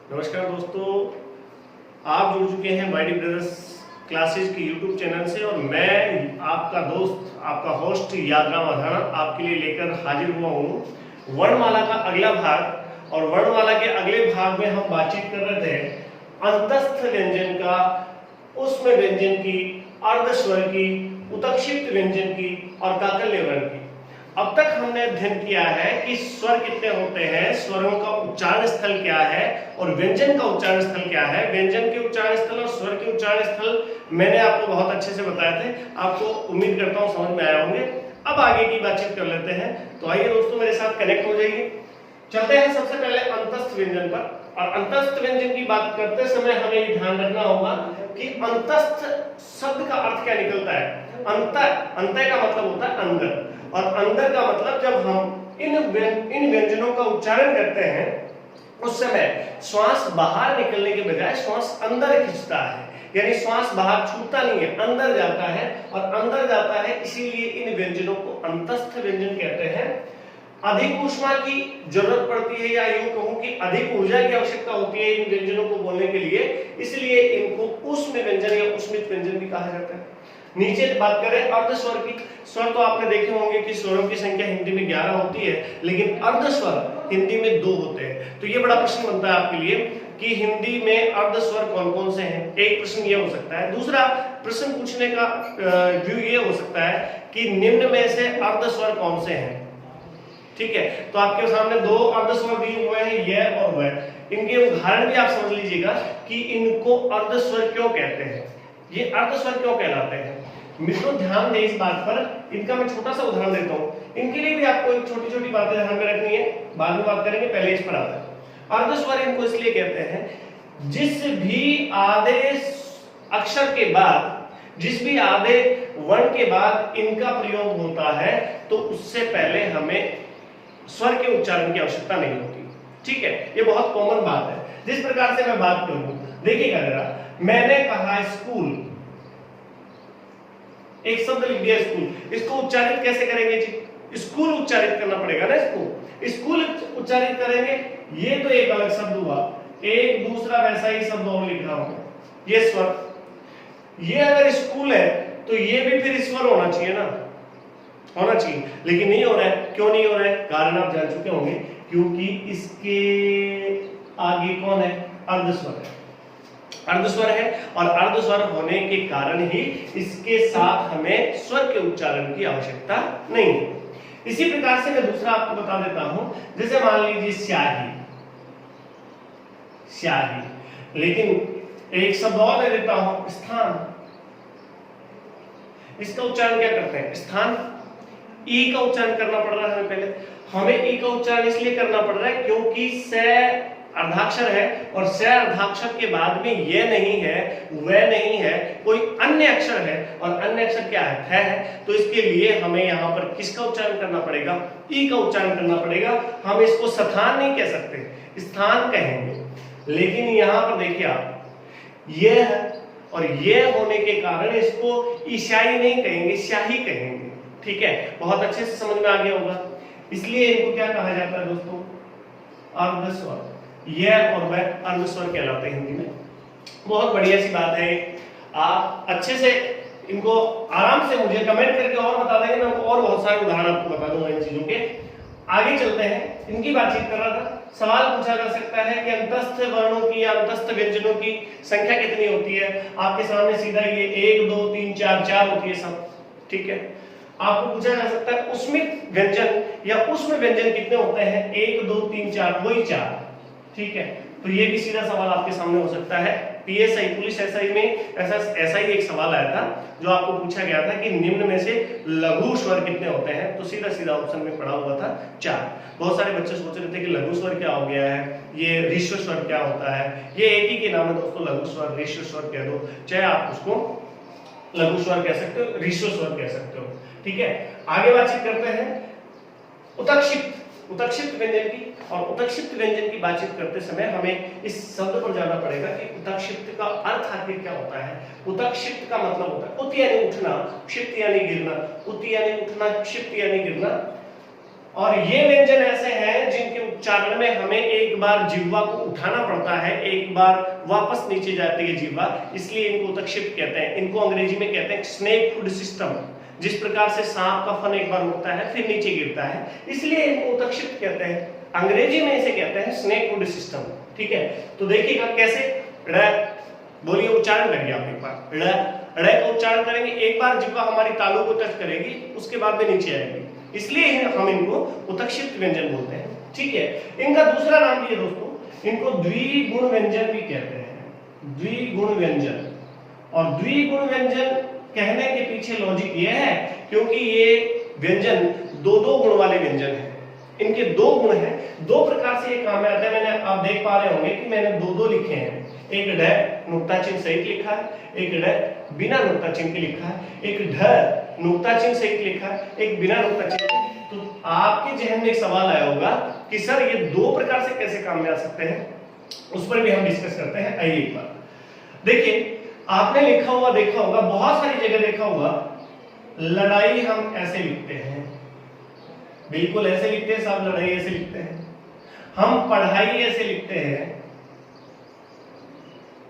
नमस्कार दोस्तों, आप जुड़ चुके हैं वाईडी ब्रदर्स क्लासेस के यूट्यूब चैनल से और मैं आपका दोस्त, आपका होस्ट यादराम अधाना आपके लिए लेकर हाजिर हुआ हूँ वर्णमाला का अगला भाग। और वर्णमाला के अगले भाग में हम बातचीत कर रहे थे अंतस्थ व्यंजन का, उष्म व्यंजन की, अर्धस्वर की, उत्क्षिप्त व्यंजन की और काकल्य वर्ण की। अब तक हमने अध्ययन किया है कि स्वर कितने होते हैं, स्वरों का उच्चारण स्थल क्या है और व्यंजन का उच्चारण स्थल क्या है। व्यंजन के उच्चारण स्थल और स्वर के उच्चारण स्थल मैंने आपको बहुत अच्छे से बताए थे, आपको उम्मीद करता हूं समझ में आया होंगे। अब आगे की बातचीत कर लेते हैं, तो आइए दोस्तों मेरे साथ कनेक्ट हो जाइए। चलते हैं सबसे पहले अंतस्थ व्यंजन पर। और अंतस्थ व्यंजन की बात करते समय हमें ये ध्यान रखना होगा कि अंतस्थ शब्द का अर्थ क्या निकलता है। अंत का मतलब होता है अंदर, और अंदर का मतलब जब हम इन व्यंजनों का उच्चारण करते हैं उस समय श्वास बाहर निकलने के बजाय श्वास अंदर खिंचता है, यानी श्वास बाहर छूटता नहीं है, अंदर जाता है। और अंदर जाता है इसीलिए इन व्यंजनों को अंतस्थ व्यंजन कहते हैं। अधिक ऊष्मा की जरूरत पड़ती है, या यूं कहूं कि अधिक ऊर्जा की आवश्यकता होती है इन व्यंजनों को बोलने के लिए, इसलिए इनको ऊष्म व्यंजन या ऊष्मित व्यंजन भी कहा जाता है। नीचे बात करें अर्धस्वर की। स्वर तो आपने देखे होंगे कि स्वरों की संख्या हिंदी में 11 होती है, लेकिन अर्धस्वर हिंदी में 2 होते हैं। तो ये बड़ा प्रश्न बनता है आपके लिए कि हिंदी में अर्धस्वर कौन कौन से हैं। एक प्रश्न ये हो सकता है। दूसरा प्रश्न पूछने का व्यू ये हो सकता है कि निम्न में से अर्धस्वर कौन से हैं। ठीक है, तो आपके सामने 2 अर्धस्वर दिए हुए हैं, यह और वह। इनके उदाहरण भी आप समझ लीजिएगा कि इनको अर्धस्वर क्यों कहते हैं, ये अर्धस्वर क्यों कहलाते हैं। मित्रों ध्यान दें इस बात पर, इनका मैं छोटा सा उदाहरण देता हूं। इनके लिए भी आपको एक छोटी छोटी बातें ध्यान में रखनी है, बाद में बात करेंगे, पहले इस पर आता है। अर्धस्वर इनको इसलिए कहते हैं जिस भी आधे अक्षर के बाद, जिस भी आधे वर्ण के बाद इनका प्रयोग होता है तो उससे पहले हमें स्वर के उच्चारण की आवश्यकता नहीं होती। ठीक है, ये बहुत कॉमन बात है। जिस प्रकार से मैं बात करूं, देखिएगा जरा, मैंने कहा स्कूल, एक शब्द लिख दिया स्कूल, इसको उच्चारित कैसे करेंगे जी, स्कूल उच्चारित करना पड़ेगा ना, इसको स्कूल उच्चारित करेंगे। ये तो एक अलग शब्द हुआ, एक दूसरा वैसा ही शब्द और लिख रहा हूं, ये स्वर। ये अगर स्कूल है तो ये भी फिर स्वर होना चाहिए ना, होना चाहिए, लेकिन नहीं हो रहा है। क्यों नहीं हो रहा है, कारण आप जान चुके होंगे, क्योंकि इसके आगे कौन है, अर्धस्वर है। अर्धस्वर है, और अर्धस्वर होने के कारण ही इसके साथ हमें स्वर के उच्चारण की आवश्यकता नहीं है। इसी प्रकार से मैं दूसरा आपको बता देता हूं, जैसे मान लीजिए स्याही, स्याही, लेकिन एक शब्द और ले देता हूं, स्थान। इसका उच्चारण क्या करते हैं, स्थान। ई का उच्चारण करना पड़ रहा है हमें पहले, हमें ई का उच्चारण इसलिए करना पड़ रहा है क्योंकि स अर्धाक्षर है, और स अर्धाक्षर के बाद में ये नहीं है, वह नहीं है, कोई अन्य अक्षर है, और अन्य अक्षर क्या है, तो इसके लिए हमें यहाँ पर किसका उच्चारण करना पड़ेगा, ई का उच्चारण करना पड़ेगा। हम इसको स्थान नहीं कह सकते, स्थान कहेंगे। लेकिन यहाँ पर देखिए आप, ये है और ये होने के कारण इसको ईशाई नहीं कहेंगे, स्याही कहेंगे। ठीक है, बहुत अच्छे से समझ में आ गया होगा। इसलिए इनको क्या कहा जाता है दोस्तों, अर्धस्वर। यह और वह अर्धस्वर कहलाते हैं हिंदी में। बहुत बढ़िया सी बात है, आप अच्छे से इनको आराम से मुझे कमेंट करके और बता देंगे, मैं और बहुत सारे उदाहरण आपको बता दूंगा इन चीजों के। आगे चलते हैं, इनकी बातचीत कर रहा था। सवाल पूछा जा सकता है कि अंतस्थ वर्णों की या अंतस्थ व्यंजनों की संख्या कितनी होती है। आपके सामने सीधा ये 1 2 3 4 4 होती है सब। ठीक है, आपको पूछा जा सकता है उष्मित व्यंजन या उष्म व्यंजन कितने होते हैं, 1 2 3 4, वही 4। ठीक है, तो ये भी सीधा सवाल आपके सामने हो सकता है। पीएसआई पुलिस एसआई में ऐसा ही एक सवाल आया था, जो आपको पूछा गया था कि निम्न में से लघु स्वर कितने होते हैं, तो सीधा सीधा ऑप्शन में पड़ा हुआ था 4। बहुत सारे बच्चे सोच रहे थे कि लघु स्वर क्या हो गया है, ये ऋश्व स्वर क्या होता है। ये एक ही के नाम है दोस्तों, लघु स्वर, ऋश्व स्वर कह दो, चाहे आप उसको लघु स्वर कह सकते हो, ऋश्व स्वर कह सकते हो। ठीक है, आगे बातचीत करते हैं उत्क्षिप्त व्यंजन की। और उत्क्षिप्त व्यंजन की बातचीत करते समय हमें इस शब्द पर जाना पड़ेगा कि उत्क्षिप्त का अर्थ आखिर क्या होता है। उत्क्षिप्त का मतलब होता है उत यानी उठना, क्षिप्त यानी गिरना। उत यानी उठना, क्षिप्त यानी गिरना। और ये व्यंजन ऐसे हैं जिनके उच्चारण में हमें एक बार जिह्वा को उठाना पड़ता है, एक बार वापस नीचे जाती है जिह्वा, इसलिए इनको उत्तक्षिप्त कहते हैं। इनको अंग्रेजी में कहते हैं स्नेक फूड सिस्टम। जिस प्रकार से सांप का फन एक बार उठता है फिर नीचे गिरता है, इसलिए इनको उत्तक्षिप्त कहते हैं। अंग्रेजी में इसे कहते हैं स्नेक फूड सिस्टम। ठीक है, तो देखिएगा कैसे ड़, बोलिए उच्चारण करिए आप एक बार। ड़ का उच्चारण करेंगे, एक बार जिह्वा हमारी तालू को टच करेगी, उसके बाद में नीचे आएगी, इसलिए हम इनको उत्तक्षिप्त व्यंजन बोलते हैं। ठीक है, इनका दूसरा नाम भी है दोस्तों, इनको द्विगुण व्यंजन भी कहते हैं। द्विगुण व्यंजन, और द्विगुण व्यंजन कहने के पीछे लॉजिक ये है क्योंकि ये व्यंजन दो दो गुण वाले व्यंजन हैं। इनके दो गुण हैं, दो प्रकार से ये काम में आते हैं। मैंने आप देख पा रहे होंगे कि मैंने दो दो लिखे हैं, एक ढ नुक्ता चिन्ह सहित लिखा है, एक ढ बिना नुक्ता चिन्ह के लिखा है, एक ढ नुक्ता चिन्ह सहित लिखा है, एक बिना नुक्ता चिन्ह। तो आपके जहन में एक सवाल आया होगा कि सर ये दो प्रकार से कैसे काम में आ सकते हैं, उस पर भी हम डिस्कस करते हैं। आइए एक बार देखिए, आपने लिखा हुआ देखा होगा, बहुत सारी जगह देखा होगा, लड़ाई हम ऐसे लिखते हैं, बिल्कुल ऐसे लिखते हैं साहब, लड़ाई ऐसे लिखते हैं। हम पढ़ाई ऐसे लिखते हैं,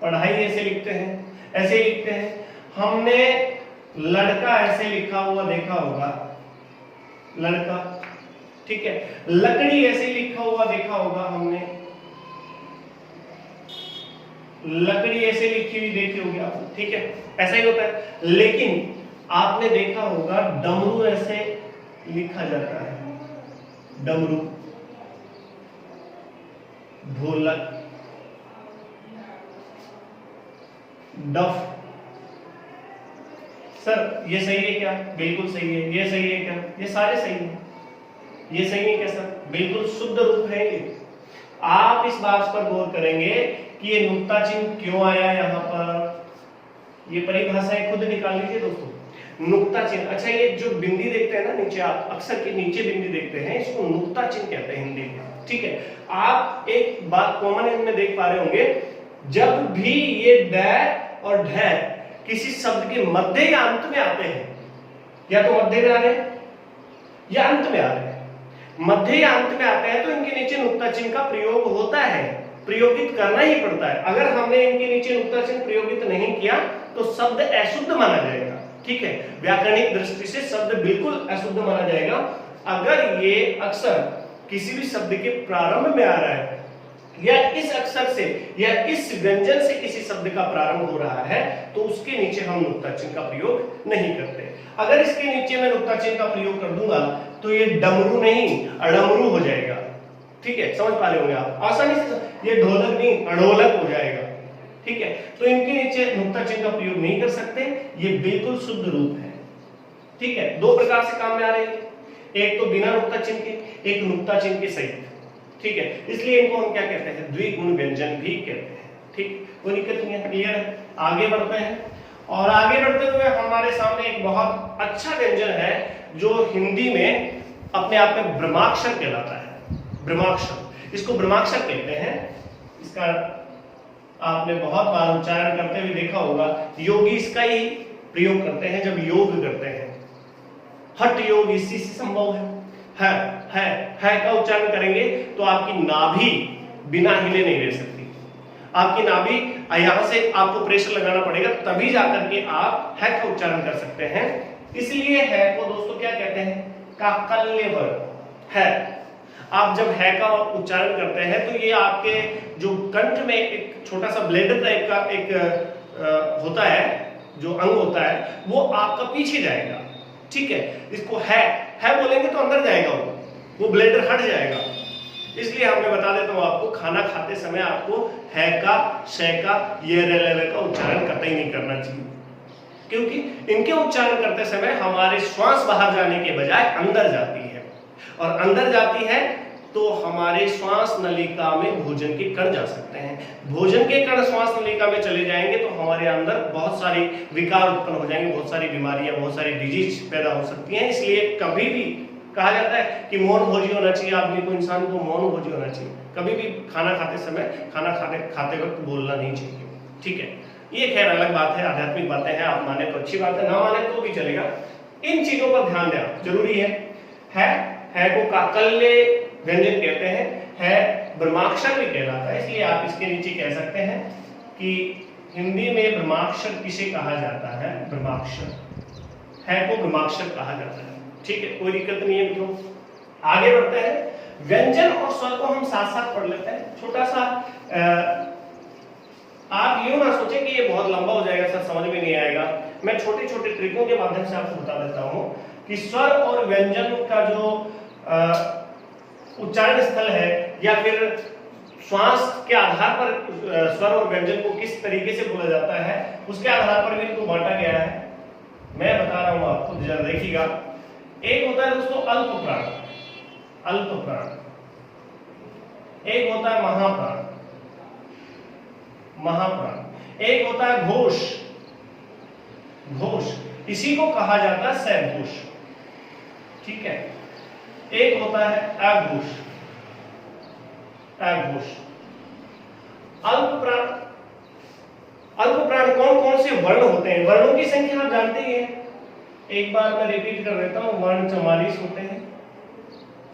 पढ़ाई ऐसे लिखते हैं, ऐसे लिखते हैं। हमने लड़का ऐसे लिखा हुआ देखा होगा, लड़का। ठीक है, लकड़ी ऐसे लिखा हुआ देखा होगा हमने, लकड़ी ऐसे लिखी हुई देखी होगी आपने। ठीक है, ऐसा ही होता है। लेकिन आपने देखा होगा डमरू ऐसे लिखा जाता है, डमरू, ढोलक, डफ। सर ये सही है क्या? बिल्कुल सही है। ये सही है क्या? ये सारे सही हैं। ये सही है क्या सर? बिल्कुल शुद्ध रूप है ये। आप इस बात पर गौर करेंगे कि ये नुक्ता चिन्ह क्यों आया यहाँ पर, ये परिभाषाएं खुद निकाल लीजिए दोस्तों। नुक्ता चिन्ह, अच्छा ये जो बिंदी देखते हैं ना नीचे, आप अक्सर के नीचे बिंदी देखते हैं, इसको नुक्ता चिन्ह कहते हैं हिंदी में। ठीक है, आप एक बात कॉमन इनमें देख पा रहे होंगे, जब भी ये ड और ढ किसी शब्द के मध्य या अंत में आते हैं, या तो मध्य में आ रहे हैं या अंत में आ रहे हैं, मध्य या अंत में आते हैं तो इनके नीचे नुक्ता चिन्ह का प्रयोग होता है, प्रयोगित करना ही पड़ता है। अगर हमने इनके नीचे नुक्ता चिन्ह प्रयोगित नहीं किया तो शब्द अशुद्ध माना जाएगा। ठीक है, व्याकरणिक दृष्टि से शब्द बिल्कुल अशुद्ध माना जाएगा। अगर ये अक्षर किसी भी शब्द के प्रारंभ में आ रहा है, या इस अक्षर से या इस व्यंजन से किसी शब्द का प्रारंभ हो रहा है, तो उसके नीचे हम नुक्ता चिन्ह का प्रयोग नहीं करते। अगर इसके नीचे मैं नुक्ता चिन्ह का प्रयोग कर दूंगा तो ये डमरू नहीं अडमरू हो जाएगा। ठीक है, समझ पा रहे होंगे आप आसानी से। ये ढोलक नहीं अढोलक हो जाएगा। ठीक है, तो इनके नीचे नुक्ता चिन्ह का प्रयोग नहीं कर सकते, ये बिल्कुल शुद्ध रूप है। ठीक है, दो प्रकार से काम में आ रहे हैं, एक तो बिना नुक्ता चिन्ह के, एक नुक्ता चिन्ह के सहित। ठीक है, इसलिए इनको हम क्या कहते हैं? द्विगुण व्यंजन भी कहते हैं। ठीक, कोई दिक्कत नहीं है, क्लियर है। आगे बढ़ते हैं, और आगे बढ़ते हुए हमारे सामने एक बहुत अच्छा व्यंजन है जो हिंदी में अपने आप में ब्रह्माक्षर कहलाता है। ब्रह्माक्षर, इसको ब्रह्माक्षर कहते हैं। इसका आपने बहुत बार उच्चारण करते हुए देखा होगा, योगी इसका ही प्रयोग करते हैं जब योग करते हैं। हठ योग इसी से संभव है का उच्चारण करेंगे तो आपकी नाभि बिना हिले नहीं रह सकती। आपकी नाभि यहां से आपको प्रेशर लगाना पड़ेगा, तभी जाकर के आप है का उच्चारण कर सकते हैं। इसलिए है को दोस्तों क्या कहते हैं? काकल्य वर्ग है। आप जब है का उच्चारण करते हैं तो ये आपके जो कंठ में एक छोटा सा ब्लेडर टाइप का एक होता है, जो अंग होता है, वो आपका पीछे जाएगा। ठीक है, इसको है बोलेंगे तो अंदर जाएगा, वो ब्लेडर हट जाएगा। इसलिए मैं बता देता हूं आपको, खाना खाते समय आपको है का, शे का, ये रे का उच्चारण कतई नहीं करना चाहिए, क्योंकि इनके उच्चारण करते समय हमारे श्वास बाहर जाने के बजाय अंदर जाती है, और अंदर जाती है तो हमारे श्वास नलिका में भोजन के कण जा सकते हैं। भोजन के कण श्वास नलिका में चले जाएंगे तो हमारे अंदर बहुत सारी विकार उत्पन्न हो जाएंगे, बहुत सारी बीमारियां, बहुत सारी डिजीज पैदा हो सकती हैं। इसलिए कभी भी कहा जाता है कि मौन भोजी होना चाहिए, आदमी को, इंसान को मौन भोजी होना चाहिए। कभी भी खाना खाते समय, खाना खाते वक्त बोलना नहीं चाहिए। ठीक है, ये खैर अलग बात है, आध्यात्मिक बातें हैं, आप माने तो अच्छी बात है, ना माने तो भी चलेगा। इन चीजों पर ध्यान देना जरूरी है। है को काकल्य व्यंजन कहते हैं, है ब्रह्माक्षर भी कहलाता है, इसलिए आप इसके नीचे कह सकते हैं कि हिंदी में ब्रह्माक्षर किसे कहा जाता है, ब्रह्माक्षर, है को ब्रह्माक्षर कहा जाता है। ठीक है, कोई दिक्कत नहीं है मित्रों। आगे बढ़ते हैं, व्यंजन और स्वर को हम साथ साथ पढ़ लेते हैं। छोटा सा आप यूं ना सोचें कि ये बहुत लंबा हो जाएगा सर, समझ में नहीं आएगा। मैं छोटे छोटे ट्रिकों के माध्यम से आपको बता देता हूं कि स्वर और व्यंजन का जो उच्चारण स्थल है या फिर श्वास के आधार पर स्वर और व्यंजन को किस तरीके से बोला जाता है, उसके आधार पर भी इनको बांटा गया है। मैं बता रहा हूं आपको, जरा देखिएगा। एक होता है दोस्तों अल्प प्राण, अल्प प्राण, एक होता है महाप्राण, महाप्राण, एक होता है घोष, घोष, इसी को कहा जाता है सैघोष। ठीक है, एक होता है अघोष, अघोष। अल्प प्राण, अल्प प्राण कौन कौन से वर्ण होते हैं? वर्णों की संख्या आप जानते ही हैं, एक बार मैं रिपीट कर देता हूं। वर्ण 44 होते हैं,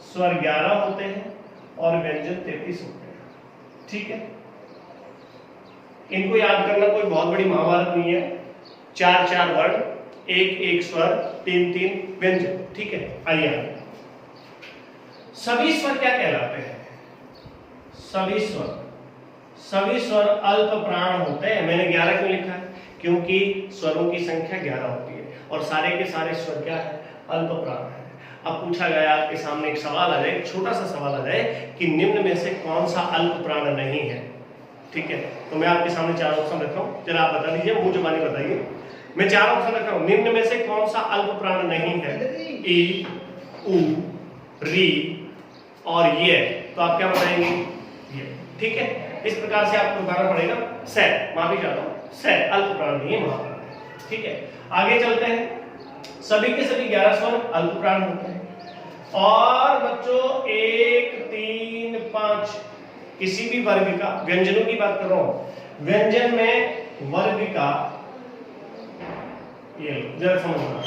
स्वर 11 होते हैं और व्यंजन 33 होते हैं। ठीक है, इनको याद करना कोई बहुत बड़ी महाभारत नहीं है। 4 वर्ण, एक स्वर, 3 व्यंजन। ठीक है, आइए सभी स्वर क्या कहलाते हैं? सभी स्वर, सभी स्वर अल्प प्राण होते हैं। मैंने 11 क्यों लिखा है? क्योंकि स्वरों की संख्या 11 होती है और सारे के सारे स्वर क्या है? अल्प प्राण है। अब पूछा गया आपके सामने एक सवाल आ जाए, एक छोटा सा सवाल आ जाए कि निम्न में से कौन सा अल्प प्राण नहीं है? ठीक है, तो मैं आपके सामने 4 ऑप्शन रखता हूं, जरा आप बता दीजिए, मुंह जुबानी बताइए। मैं 4 ऑप्शन रखता हूं, निम्न में से कौन सा अल्प प्राण नहीं है? ई, उ, री और ये। तो आप क्या बताएंगे? ये। ठीक है, इस प्रकार से आपको बताना पड़ेगा। से, माफी चाहता हूं, से अल्प प्राण नहीं है, महाप्राण है। ठीक है, आगे चलते हैं। सभी के सभी 11 स्वर अल्प प्राण होते हैं। और बच्चों 1, 3, 5 किसी भी वर्ग का, व्यंजनों की बात कर रहा हूं, व्यंजन में वर्ग का, ये जरा समझना,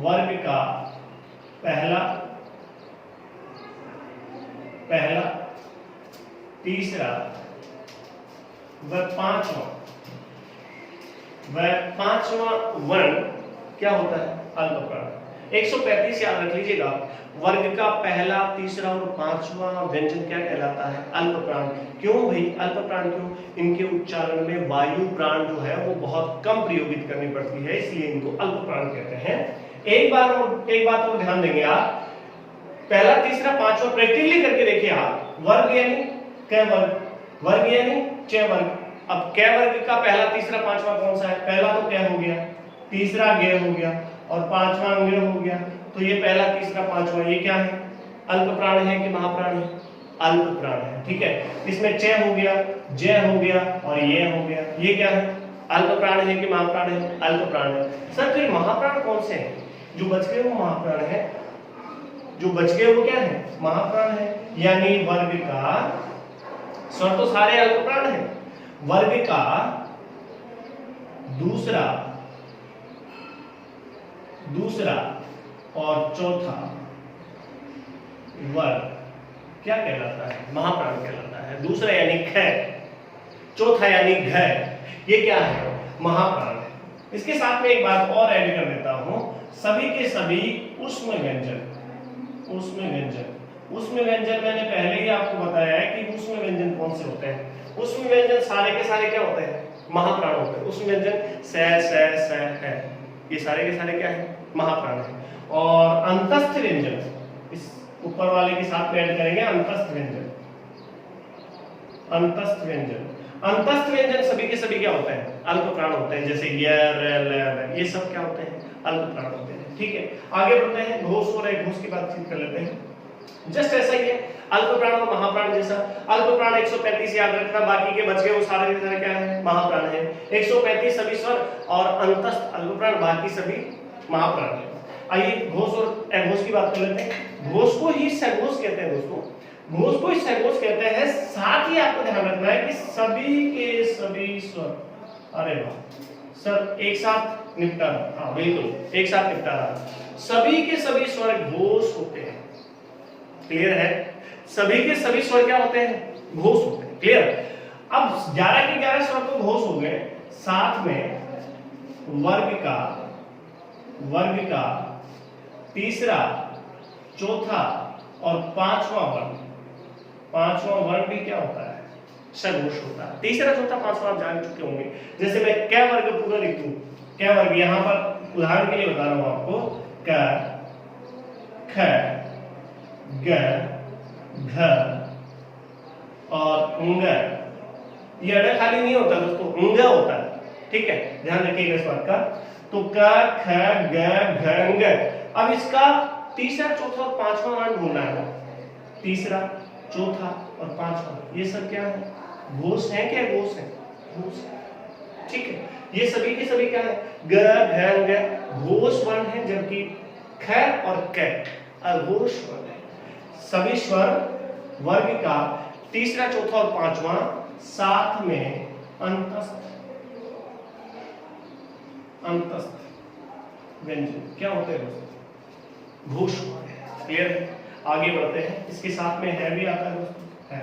वर्ग का पहला, तीसरा व पांचवा वर्ण क्या होता है? अल्प प्राण। 135 याद रख लीजिएगा। वर्ग का पहला, तीसरा और पांचवा व्यंजन क्या कहलाता है? अल्प प्राण। क्यों भाई अल्प प्राण क्यों? इनके उच्चारण में वायु प्राण जो है वो बहुत कम प्रयोगित करनी पड़ती है, इसलिए इनको अल्प प्राण कहते हैं। एक बात और ध्यान देंगे आप, पहला, तीसरा, पांचवा प्रैक्टिकली करके देखिए आप। वर्ग यानी कै वर्ग, वर्ग यानी च वर्ग। अब कै वर्ग का पहला, तीसरा, पांचवा कौन सा है? पहला तो कै हो गया, तीसरा गे हो गया और पांचवा अंगे हो गया। तो ये पहला, तीसरा, पांचवा ये क्या है? अल्प प्राण है कि महाप्राण है? अल्प प्राण है। ठीक है, इसमें च हो गया, ज हो गया और ये हो गया। ये क्या है? अल्प प्राण है कि महाप्राण है? अल्प प्राण है। सर फिर महाप्राण कौन से हैं? जो बच गए वो महाप्राण है, जो बच गए वो क्या है? महाप्राण है। यानी वर्ग का, स्वर तो सारे अल्प प्राण है, वर्ग का दूसरा और चौथा वर्ग क्या कहलाता है? महाप्राण कहलाता है। दूसरा यानी ख, चौथा यानी घ, ये क्या है? महाप्राण है। इसके साथ में एक बात और ऐड कर देता हूं, सभी के सभी ऊष्म व्यंजन, ऊष्म व्यंजन, ऊष्म व्यंजन मैंने पहले ही आपको बताया है कि ऊष्म व्यंजन कौन से होते हैं। ऊष्म व्यंजन सारे के सारे क्या होते हैं? महाप्राण होते हैं। ऊष्म व्यंजन स है, ये सारे के सारे क्या है? महाप्राण है। और अंतस्थ व्यंजन, इस ऊपर वाले के साथ में ऐड करेंगे अंतस्थ व्यंजन, अंतस्थ व्यंजन। अंतस्थ व्यंजन सभी के सभी क्या होते हैं? अल्प प्राण होते हैं, जैसे य, र, ल, ये सब क्या होते हैं? अल्प प्राण होते हैं। ठीक है, आगे बढ़ते हैं। घोष और घोष की बातचीत कर लेते हैं। जस्ट ऐसा ही है, अल्प प्राण और महाप्राण जैसा। अल्प प्राण 135 याद रखना, बाकी के बच गए वो सारे के सारे क्या है? महाप्राण है। 135 सभी स्वर और अंतस्थ अल्प प्राण, बाकी सभी महाप्राण है। आइए घोष और अघोष की बात कर लेते हैं। घोष को ही सघोष कहते हैं दोस्तों, घोष को ही सघोष कहते हैं। साथ ही आपको ध्यान रखना है कि सभी के सभी स्वर, अरे वाह सर, एक साथ निपटा रहा, हाँ बिल्कुल एक साथ निपटा रहा। सभी के सभी स्वर घोष होते हैं, क्लियर है? सभी के सभी स्वर क्या होते हैं? घोष होते हैं। क्लियर? अब 11 के 11 स्वर तो घोष हो गए, साथ में वर्ग का तीसरा, चौथा और पांचवा वर्ण भी क्या होता है? सघोष होता है। तीसरा, चौथा, पांचवा आप जान चुके होंगे। जैसे मैं क वर्ग पूरा लिखूं, क वर्ग यहां पर उदाहरण के लिए बता रहा हूं आपको, क, ख, ग, घ और ङ। ये अड़ा खाली नहीं होता दोस्तों, ङ होता है। ठीक है, ध्यान रखिएगा इस बात का। तो क, ख, ग, घ, ङ। अब इसका तीसरा, चौथा और पांचवा वर्ण ढूंढना है। तीसरा, चौथा और पांचवा, ये सब क्या है? घोष है। क्या घोष है? घोष है। ठीक है, ये सभी के सभी क्या है? ग, घ, ङ घोष वर्ण है, जबकि ख और क अघोष वर्ण है। सभी स्वर वर्ग का तीसरा, चौथा और पांचवा, साथ में अंतस्थ व्यंजन क्या होते हैं दोस्तों? घोष वर्ण है। क्लियर है? आगे बढ़ते हैं। इसके साथ में है भी आता है दोस्तों, है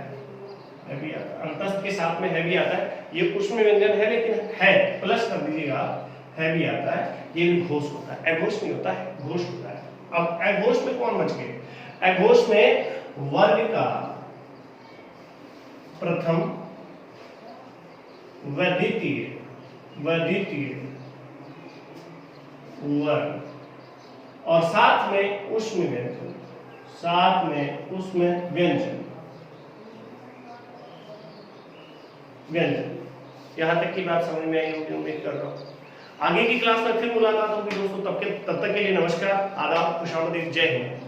भी आता है, अंतस्थ के साथ में है भी आता है। ये ऊष्म व्यंजन है, लेकिन है प्लस कर दीजिएगा, है भी आता है। ये भी घोष होता है, अघोष नहीं होता है, घोष होता है। अब अघोष में कौन बच गए? अघोष में वर्ग का प्रथम व द्वितीय वर्ण और साथ में ऊष्म व्यंजन। यहां तक की बात समझ में आई होगी, उम्मीद कर रहा हूं। आगे की क्लास में फिर मुलाकात होगी दोस्तों। तब तक के लिए नमस्कार, आदाब, खुशामदीद, जय हिंद।